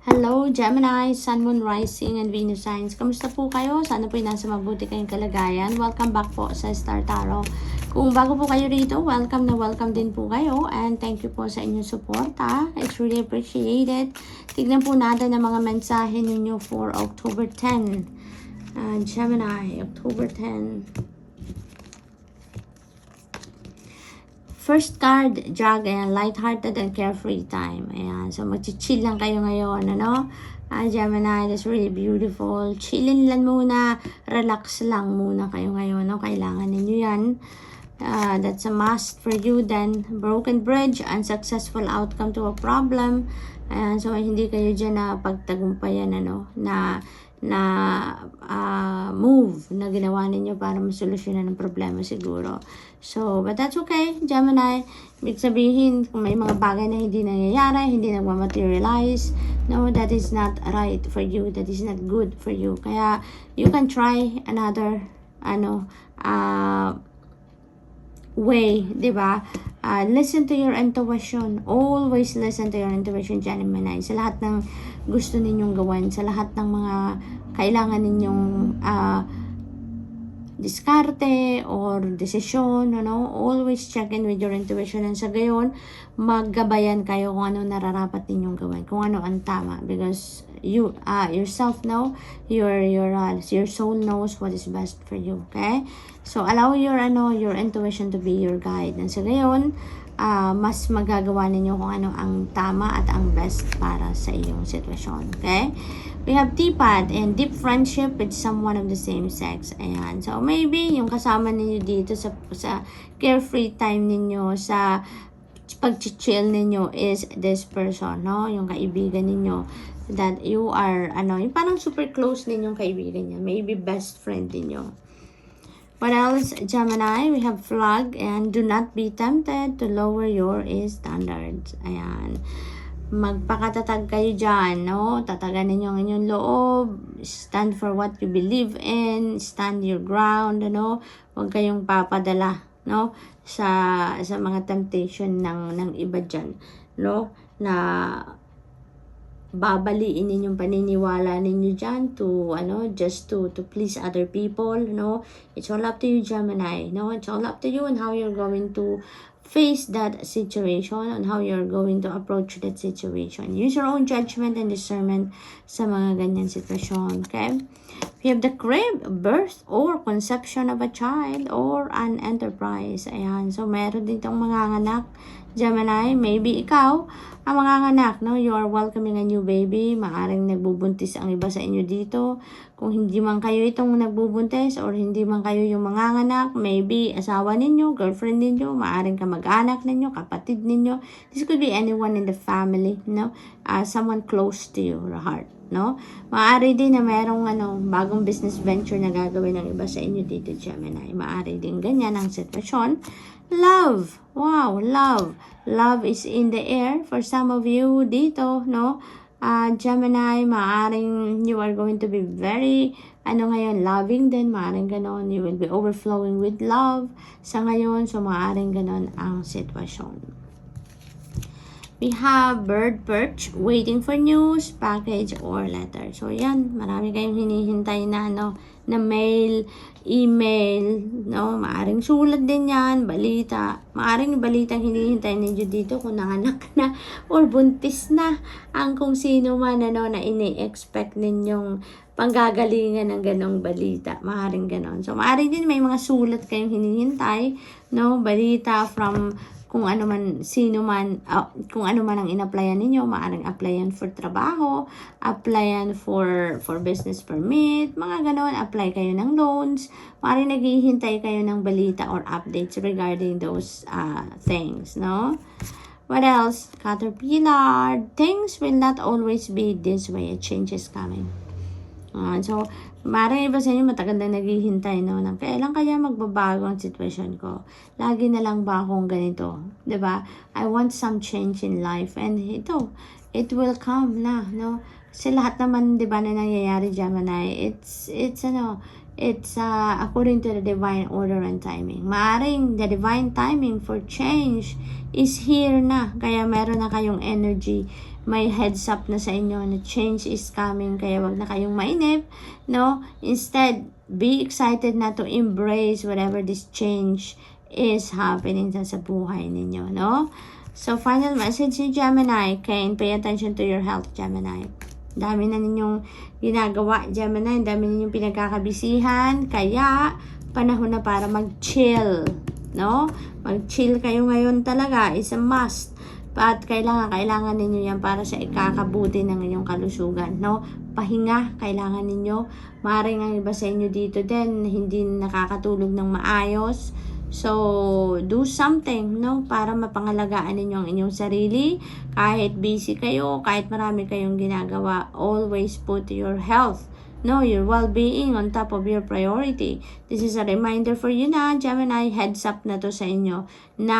Hello, Gemini, Sun, Moon, Rising, and Venus signs. Kamusta po kayo? Sana po nasa mabuti kayong kalagayan. Welcome back po sa Star Tarot. Kung bago po kayo rito, welcome na welcome din po kayo. And thank you po sa inyong suporta. It's really appreciated. Tignan po natin ang mga mensahe ninyo for October 10. Gemini, October 10. First card, Jug, ayan, lighthearted and carefree time. Ayan, so mag-chill lang kayo ngayon, ano? Gemini, that's really beautiful. Chillin lang muna, relax lang muna kayo ngayon, no? Kailangan ninyo yan. That's a must for you. Then, broken bridge, unsuccessful outcome to a problem. Ayan, so hindi kayo dyan na pagtagumpayan, ano? Na move na ginawa ninyo para masolusyonan ng problema siguro. So, but that's okay, Gemini. Ibig sabihin, kung may mga bagay na hindi nangyayari, hindi nagmamaterialize, no, that is not right for you. That is not good for you. Kaya, you can try another, way, di ba? Listen to your intuition. Always listen to your intuition, Gemini. Sa lahat ng gusto ninyong gawin, sa lahat ng mga kailangan ninyong diskarte or desisyon, always check in with your intuition, and sa gayon, maggabayan kayo kung ano nararapat ninyong gawin, kung ano ang tama, because you yourself know, your soul knows what is best for you, okay? So allow your intuition to be your guide, and sa gayon, mas magagawa ninyo kung ano ang tama at ang best para sa iyong sitwasyon, okay? We have Teapot and deep friendship with someone of the same sex. Ayan. So, maybe yung kasama ninyo dito sa carefree time ninyo, sa pag-chill ninyo is this person, no? Yung kaibigan ninyo that you are, yung parang super close ninyong kaibigan niya. Maybe best friend ninyo. What else, Gemini? We have Flag and do not be tempted to lower your standards. Ayan. Magpakatatag kayo dyan, no? Tatagan ninyo ang inyong loob. Stand for what you believe in. Stand your ground, no? Huwag kayong papadala, no? Sa mga temptation ng iba dyan, no? Na babaliin ninyong paniniwala ninyo dyan to, just to please other people, no? It's all up to you, Gemini, no? It's all up to you on how you're going to face that situation, on how you're going to approach that situation. Use your own judgment and discernment sa mga ganyan sitwasyon, okay? We have the crib, birth or conception of a child or an enterprise. Ayan, so meron din itong mga anak, Gemini, maybe ikaw ang manganganak, no? You are welcoming a new baby. Maaring nagbubuntis ang iba sa inyo dito. Kung hindi man kayo itong nagbubuntis or hindi man kayo yung manganganak, maybe asawa ninyo, girlfriend ninyo, maaring kamag-anak ninyo, kapatid ninyo. This could be anyone in the family, no? Someone close to your heart, no? Maaari din na merong bagong business venture na gagawin ng iba sa inyo dito, Gemini. Maaari din ganyan ang sitwasyon. Love. Wow, love. Love is in the air for some of you dito, no? Gemini, maaring you are going to be very, loving din, maaring ganon. You will be overflowing with love sa ngayon, so maaring ganon ang sitwasyon. We have bird perch, waiting for news, package, or letter. So, yan. Marami kayong hinihintay na, na mail, email, no? Maaring sulat din yan, balita. Maaring balita hinihintay ninyo dito kung nanganak na or buntis na ang kung sino man, na ini-expect ninyong panggagalingan ng ganong balita. Maaring ganon. So, maaring din may mga sulat kayong hinihintay, no? Balita from kung ano man, sino man, kung ano man ang in-applyan ninyo, maaaring applyan for trabaho, applyan for business permit, mga ganon, apply kayo ng loans, maaaring naghihintay kayo ng balita or updates regarding those things, no? What else? Caterpillar, things will not always be this way, a change is coming. So, maaaring iba sa inyo matagal na naghihintay, no? Nang kailan kaya magbabago ang sitwasyon ko? Lagi na lang ba akong ganito? 'Di ba? I want some change in life, and ito, it will come na, no? Kasi lahat naman, 'di ba, na nangyayari, Gemini, it's according to the divine order and timing. Maaring the divine timing for change is here na. Kaya meron na kayong energy may heads up na sa inyo na change is coming, kaya wag na kayong mainip, no? Instead, be excited na to embrace whatever this change is happening sa buhay ninyo, no? So, final message ni Gemini, pay attention to your health, Gemini. Dami na ninyong ginagawa, Gemini. Dami ninyong pinagkakabisihan. Kaya, panahon na para mag-chill. No? Mag-chill kayo ngayon talaga. It's a must. At kailangan ninyo yan para sa ikakabuti ng inyong kalusugan. No? Pahinga, kailangan ninyo. Maaaring ang iba sa inyo dito din, hindi nakakatulog ng maayos. So, do something, no? Para mapangalagaan ninyo ang inyong sarili. Kahit busy kayo, kahit marami kayong ginagawa, always put your health, no? Your well-being on top of your priority. This is a reminder for you na, Gemini, heads up na to sa inyo na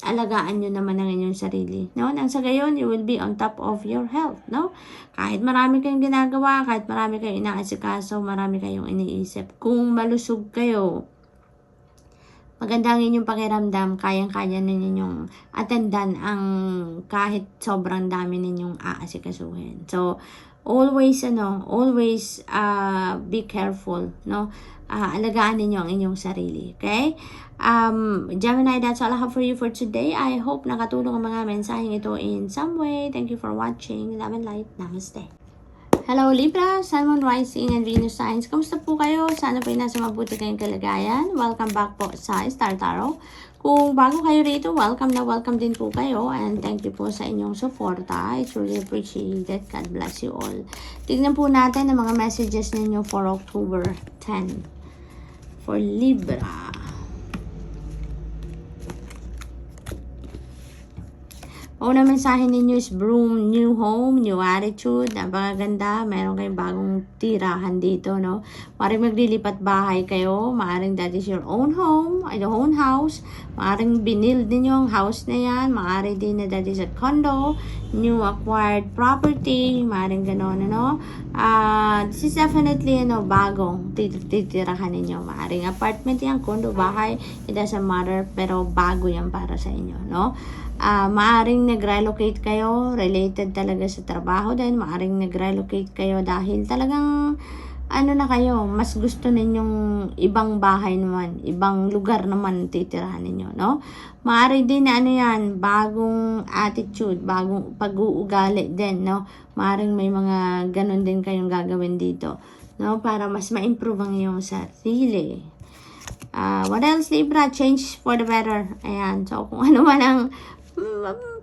alagaan nyo naman ang inyong sarili, no? Nang sa gayon, you will be on top of your health, no? Kahit marami kayong ginagawa, kahit marami kayong inaasikaso, marami kayong iniisip. Kung malusog kayo, maganda ang inyong pakiramdam, kayang-kaya na ninyong attendan ang kahit sobrang dami ninyong aasikasuhin. So, always be careful, no? Alagaan ninyo ang inyong sarili, okay? Gemini, that's all I have for you for today. I hope nakatulong ang mga mensaheng ito in some way. Thank you for watching. Love and light. Namaste. Hello Libra, Sun, Moon, Rising, and Venus signs. Kamusta po kayo? Sana po ay nasa mabuti kayong kalagayan. Welcome back po sa Star Tarot. Kung bago kayo rito, welcome na welcome din po kayo. And thank you po sa inyong suporta. I truly appreciate it. God bless you all. Tignan po natin ang mga messages ninyo for October 10. For Libra. Una mensahe ninyo is broom, new home, new attitude, napakaganda, meron kayong bagong tirahan dito, no? Maaaring maglilipat bahay kayo, maaaring that is your own home, your own house, maaaring binild ninyo ang house na yan, maaaring din na that is a condo, new acquired property, maaaring gano'n, no? This is definitely, bagong titirahan ninyo, maaaring apartment yan, condo, bahay, it doesn't matter, pero bago yan para sa inyo, no? Maaring nag-relocate kayo related talaga sa trabaho din, maaring nag-relocate kayo dahil talagang na kayo, mas gusto ninyong ibang bahay naman, ibang lugar naman titirahan ninyo, no? Maaring din na yan, bagong attitude, bagong pag-uugali din, no? Maaring may mga ganun din kayong gagawin dito, no? Para mas ma-improve ang iyong sarili. What else, Libra? Change for the better. Ayan, so kung ano man ang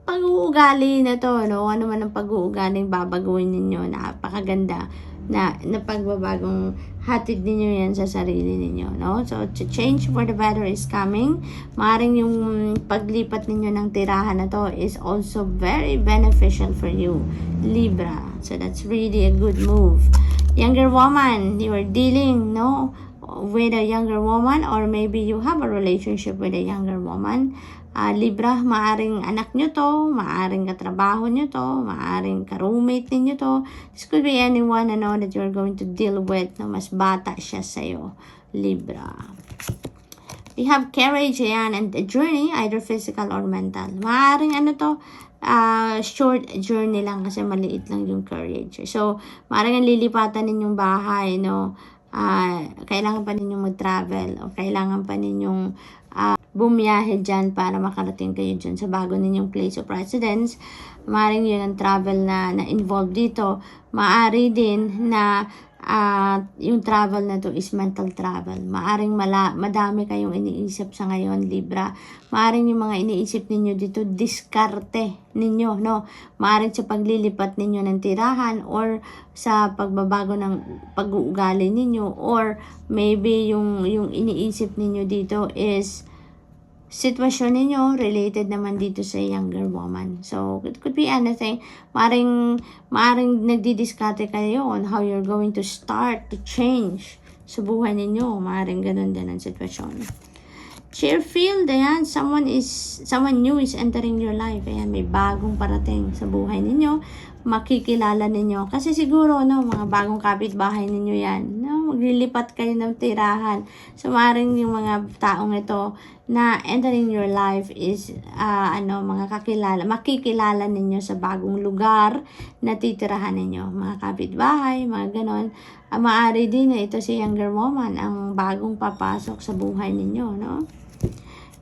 pag-uugali na to, no? Ano man ang pag-uugali babaguhin ninyo, napakaganda na pagbabagong hatid ninyo yan sa sarili ninyo, no? So, change for the better is coming. Maaaring yung paglipat ninyo ng tirahan na to is also very beneficial for you, Libra. So, that's really a good move. Younger woman, you are dealing, no? With a younger woman, or maybe you have a relationship with a younger woman. Libra, maaring anak nyo to, maaring katrabaho nyo to, maaring ka-roommate ninyo to. This could be anyone that you're going to deal with na mas bata siya sa'yo, Libra. We have courage, ayan, and a journey, either physical or mental. Maaring short journey lang kasi maliit lang yung courage. So, maaring ang lilipatan ninyong bahay, no? Kailangan pa ninyong mag-travel o kailangan pa ninyong bumiyahe dyan para makarating kayo dyan sa bago ninyong place of residence. Maaaring yun ang travel na involved dito. Maaari din na yung travel na to is mental travel. Maaring madami kayong iniisip sa ngayon, Libra. Maaring yung mga iniisip ninyo dito, diskarte ninyo, no? Maaring sa paglilipat ninyo ng tirahan or sa pagbabago ng pag-uugali ninyo, or maybe yung iniisip ninyo dito is sitwasyon ninyo related naman dito sa younger woman. So, it could be anything. Maaring nagdidiskarte kayo on how you're going to start to change sa buhay ninyo. Maaring ganun din ang sitwasyon. Cheerfield, ayan, someone new is entering your life. Ayan, may bagong parating sa buhay ninyo. Makikilala ninyo. Kasi siguro, no, mga bagong kapitbahay ninyo yan. No, maglilipat kayo ng tirahan. So, maaaring yung mga taong ito na entering your life is, mga makikilala ninyo sa bagong lugar na titirahan ninyo. Mga kapitbahay, mga ganon. Maaari din na ito si younger woman ang bagong papasok sa buhay ninyo, no?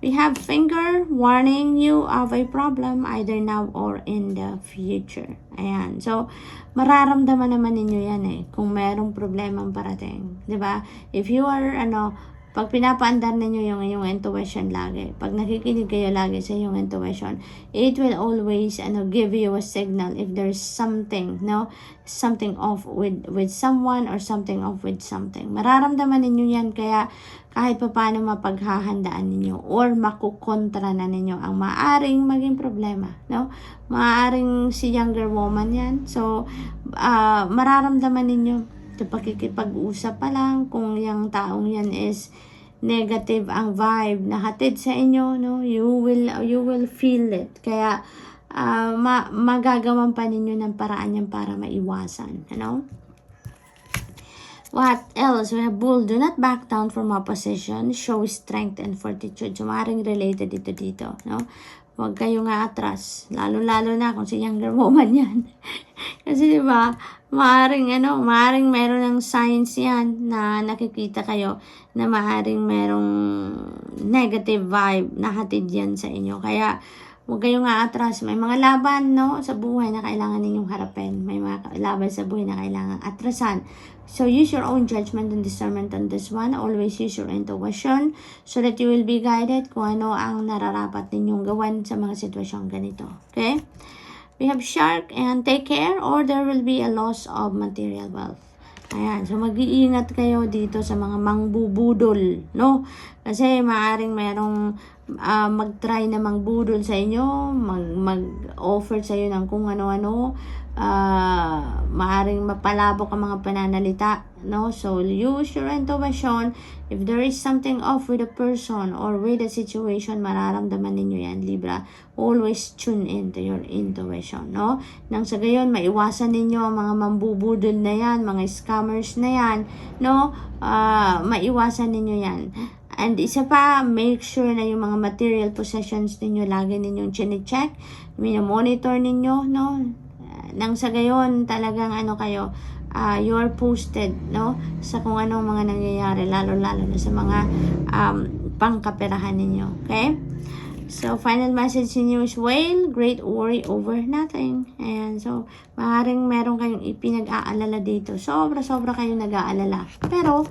We have finger warning you of a problem either now or in the future. Ayan. So, mararamdaman naman ninyo yan kung merong problemang parating. 'Di ba? If you are, pag pinapaandar ninyo yung iyong intuition lagi, pag nakikinig kayo lagi sa iyong intuition, it will always give you a signal if there's something, something off with someone or something off with something. Mararamdaman ninyo yan, kaya kahit pa paano mapaghahandaan ninyo or makukontra na ninyo ang maaring maging problema, no? Maaring si younger woman yan. So, mararamdaman ninyo sa pakikipag-usap pa lang kung yung taong yan is negative ang vibe na hatid sa inyo, no? You will feel it. Kaya magagawan pa ninyo ng paraan yan para maiwasan, What else? We have bull. Do not back down from opposition. Show strength and fortitude. So, maaaring related dito, no? Huwag kayo nga atras. Lalo-lalo na kung si younger woman yan. Kasi diba, maaring meron ng signs yan na nakikita kayo na maaring merong negative vibe na hatid yan sa inyo. Kaya, huwag kayong atras. May mga laban, sa buhay na kailangan ninyong harapin. May mga laban sa buhay na kailangan atrasan. So, use your own judgment and discernment on this one. Always use your intuition so that you will be guided kung ano ang nararapat ninyong gawan sa mga sitwasyong ganito. Okay? We have shark and take care or there will be a loss of material wealth. Ayan. So, mag-iingat kayo dito sa mga mangbubudol, no? Kasi maaring merong mag-try na mangbudol sa inyo, mag-offer sa iyo ng kung ano-ano, maaring mapalabok ang mga pananalita, no? So, use your intuition. If there is something off with a person or with a situation, mararamdaman ninyo yan, Libra. Always tune in to your intuition, no? Nang sa gayon, maiwasan ninyo ang mga mambubudol na yan, mga scammers na yan, no? Maiwasan ninyo yan. And isa pa, make sure na yung mga material possessions ninyo, lagi ninyong chine-check, monitor ninyo, no? Nang sa gayon, talagang kayo, you're posted, no? Sa kung anong mga nangyayari, lalo-lalo na sa mga pangkaperahan ninyo, okay? So, final message ninyo is whale, great worry over nothing. Ayan, so, maaaring meron kayong ipinag-aalala dito. Sobra-sobra kayong nag-aalala. Pero,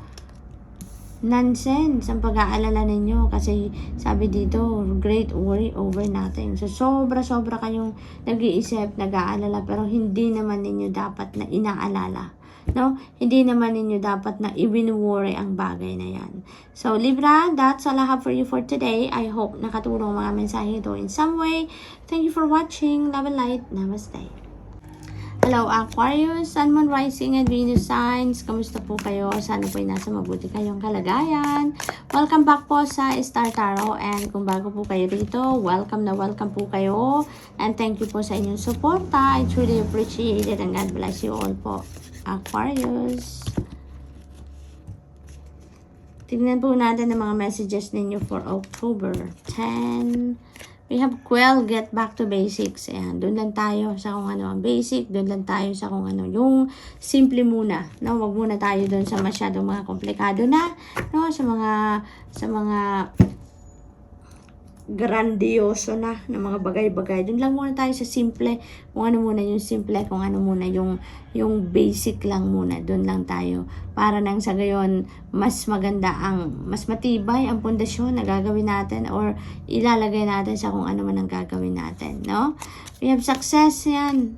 nonsense ang pag-aalala ninyo kasi sabi dito, great worry over nothing. So, sobra-sobra kayong nag-iisip, nag-aalala, pero hindi naman ninyo dapat na inaalala, no? Hindi naman ninyo dapat na i-worry ang bagay na yan. So, Libra, that's all I have for you for today. I hope nakatulong mga mensahe ito in some way. Thank you for watching. Love and light. Namaste. Hello Aquarius, Sun, Moon, Rising, and Venus signs. Kamusta po kayo? Sana po ay nasa mabuti kayong kalagayan. Welcome back po sa Star Tarot. And kung bago po kayo dito, welcome po kayo. And thank you po sa inyong suporta. I truly appreciate it and God bless you all po, Aquarius. Tignan po natin ang mga messages ninyo for October 10. We have Quell, get back to basics. Ayan, doon lang tayo sa kung ano ang basic, doon lang tayo sa kung ano yung simple muna. No, wag muna tayo doon sa masyadong mga komplikado na, no, sa mga grandioso na mga bagay-bagay. Doon lang muna tayo sa simple, kung ano muna yung simple, kung ano muna yung basic lang muna. Doon lang tayo. Para nang sa gayon, mas maganda mas matibay ang pundasyon na gagawin natin or ilalagay natin sa kung ano man ang gagawin natin, no? We have success yan.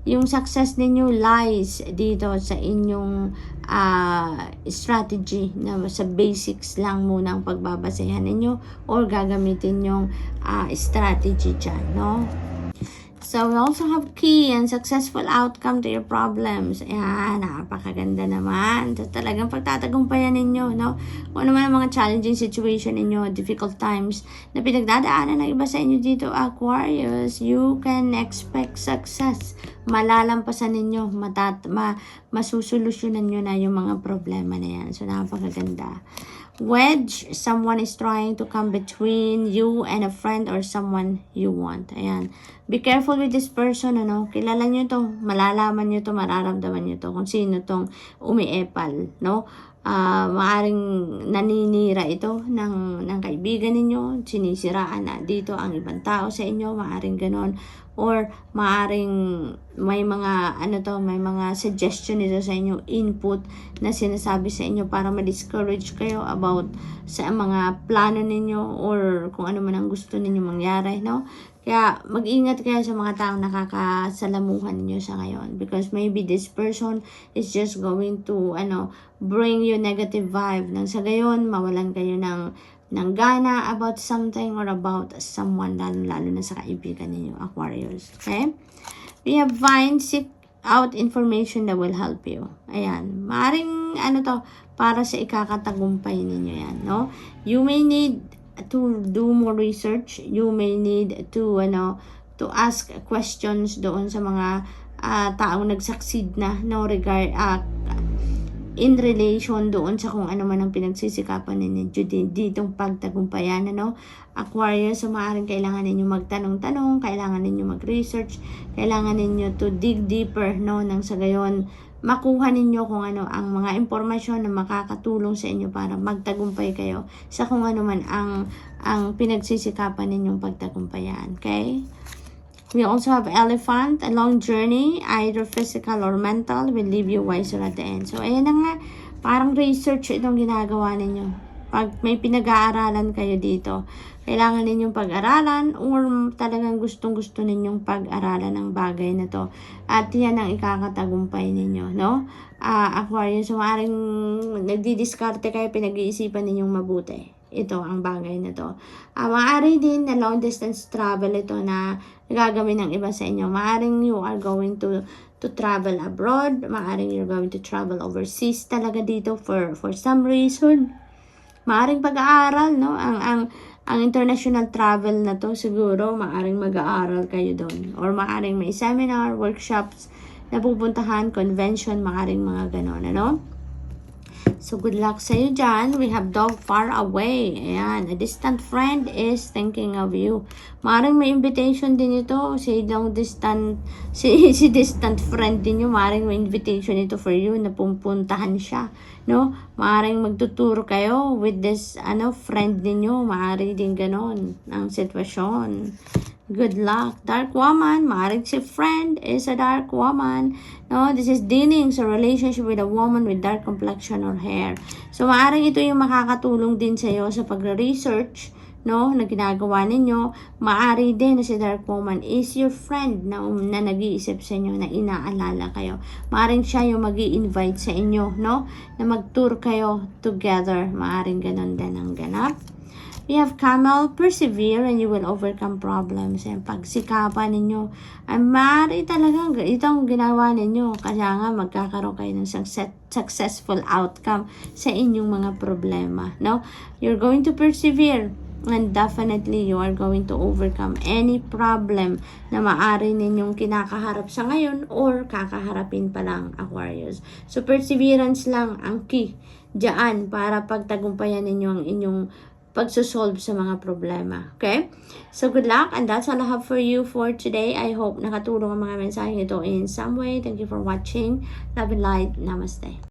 Yung success ninyo lies dito sa inyong strategy na sa basics lang muna ang pagbabasehan ninyo or gagamitin yung strategy dyan, no? So, we also have key and successful outcome to your problems. Ayan, napakaganda naman. So, talagang pagtatagumpayan ninyo, no? Kung ano man ang mga challenging situation ninyo, difficult times na pinagdadaanan ng iba sa inyo dito, Aquarius, you can expect success. Malalampasan ninyo, masusolusyonan nyo na yung mga problema na yan. So, napakaganda. Wedge, someone is trying to come between you and a friend or someone you want. Ayan. Be careful with this person, ano. Kilala nyo to, malalaman nyo to, mararamdaman nyo to, kung sino tong umiepal, no. Maaring naninira ito ng kaibigan ninyo, sinisiraan na dito ang ibang tao sa inyo, maaring ganon. Or maaring may mga may mga suggestion nito sa inyo, input na sinasabi sa inyo para ma-discourage kayo about sa mga plano ninyo or kung ano man ang gusto ninyo mangyari, no? Kaya mag-ingat kayo sa mga taong nakakasalamuhan niyo sa ngayon, because maybe this person is just going to bring you negative vibe, nang sa gayon mawalan kayo ng gana about something or about someone, lalo na sa kaibigan ninyo, Aquarius. Okay? We have find, seek out information that will help you. Ayan. Maaring para sa ikakatagumpay ninyo yan, no? You may need to do more research. You may need to ask questions doon sa mga taong nag-succeed na, no, in relation doon sa kung ano man ang pinagsisikapan ninyo ditong pagtagumpayan, Aquarius. So maaaring kailangan ninyo magtanong-tanong, kailangan ninyo mag-research, kailangan ninyo to dig deeper, no, nang sa gayon makuha ninyo kung ano ang mga impormasyon na makakatulong sa inyo para magtagumpay kayo sa kung ano man ang pinagsisikapan ninyong pagtagumpayan. Okay? We also have Elephant. A long journey, either physical or mental, will leave you wiser at the end. So, ayan na nga. Parang research itong ginagawa ninyo. Pag may pinag-aaralan kayo dito, kailangan ninyong pag-aralan or talagang gustong-gusto ninyong pag-aralan ng bagay na to. At yan ang ikakatagumpay ninyo, no? Aquarius, so maaaring nagdi-diskarte kayo, pinag-iisipan ninyong mabuti. Ito ang bagay na to. Maaari din na long distance travel ito na gagawin ng iba sa inyo. Maaring you are going to travel abroad. Maaring you're going to travel overseas talaga dito for some reason. Maaring pag-aaral, no? Ang international travel na to, siguro maaring mag-aaral kayo doon. Or maaring may seminar, workshops na pupuntahan, convention, maaring mga ganon, ano? So, good luck sa iyo dyan. We have dog far away. Ayan. A distant friend is thinking of you. Maring may invitation din ito. Si distant friend din nyo. Maring may invitation ito for you na pupuntahan siya. No? Maring magtuturo kayo with this friend ninyo. Maring din ganon ang sitwasyon. Good luck. Dark woman. Maaring si friend is a dark woman. No, this is dealings or relationship with a woman with dark complexion or hair. So, maaring ito yung makakatulong din sa iyo sa pagre-research, no, na ginagawa ninyo. Maari din na si dark woman is your friend na nag-iisip sa inyo, na inaalala kayo. Maaring siya yung mag-i-invite sa inyo, no, na mag-tour kayo together. Maaring ganon din ang ganap. We have Camel. Persevere and you will overcome problems. And pagsikapan ninyo, ay maaari talaga itong ginawa ninyo. Kaya nga magkakaroon kayo ng successful outcome sa inyong mga problema. No? You're going to persevere. And definitely, you are going to overcome any problem na maaari ninyong kinakaharap sa ngayon or kakaharapin pa lang, Aquarius. So, perseverance lang ang key diyan para pagtagumpayan ninyo ang inyong pagsosolve sa mga problema. Okay? So, good luck. And that's all I have for you for today. I hope nakatulong ang mga mensahe ito in some way. Thank you for watching. Love and light. Namaste.